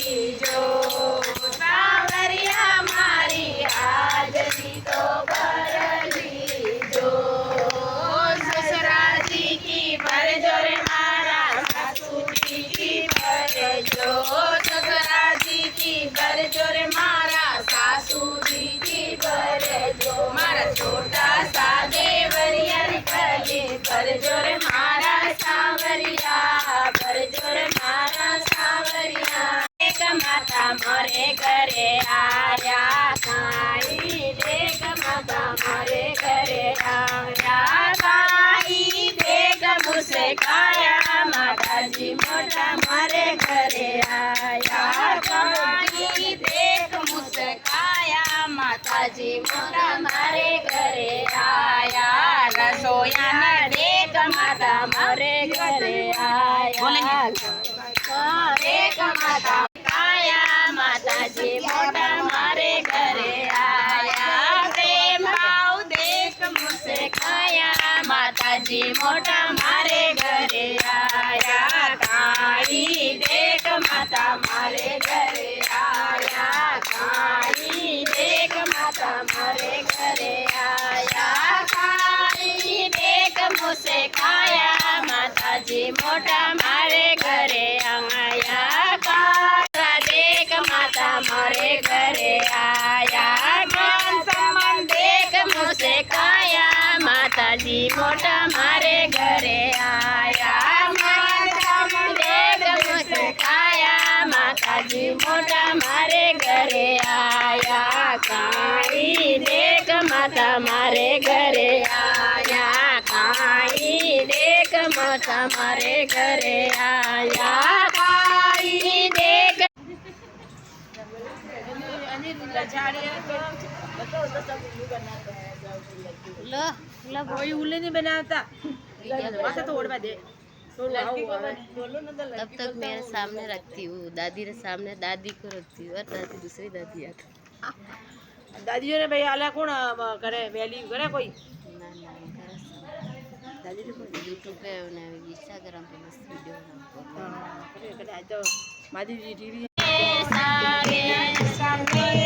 જો સાવરિયા મારી હાજરી તો ભરજી જો સસરાજી કી ભરજો રે મારા સાસુજી કી ભરજો સસરાજી કી ભરજો રે મારા સાસુજી કી ભરજો મારા છોટા સાદેવરિયા કલે ભરજો રે મારા સાવરિયા ભરજો રે મારા સાવરિયા એક માતા મારે ઘરે આયા સાઈ દેખ માતા મારે ઘરે આયા સાઈ દેખ મુસે કાયા માતાજી મોટા મારે ઘરે આયા સાઈ દેખ મુસે કાયા માતાજી મોટા મારે ઘરે આયા રસોયાના દેખ માતા મારે ઘરે આયા દેખ માતા કાયા માતાજી મોટા મારે ઘરે આયા પ્રેમ ભાવ દેખ મુસે કાયા માતાજી મોટા મારે ઘરે આયા કાળી દેખ માતા મારે ઘરે આયા કાળી દેખ માતા મારે ઘરે આયા કાળી દેખ મુસે કાયા માતાજી મોટા મારે ઘરે આયા કાળા દેખ માતા મારે ઘરે આયા જ્ઞાન સન્માન દેખ મુસે કાયા માતાજી મોટા મારે ઘરે આયા જ્ઞાન સન્માન દેખ મુસે કાયા માતાજી મોટા મારે ઘરે આયા કાળી દેખ માતા મારે ઘરે આયા કાળી દેખ માતા મારે ઘરે આયા કાળી દેખ कोई उल्ले नहीं बनाता तोड़वा दे तब तक मेरे सामने रखती हूँ दादी रे सामने दादी को रखती हूँ और दादी दूसरी दादी आती दादी ने भाई आला कौन करे वैली करे कोई ना ना दादी ने यूट्यूब पे इंस्टाग्राम पे मस्त वीडियो तो मादी जी टीवी सागे संगे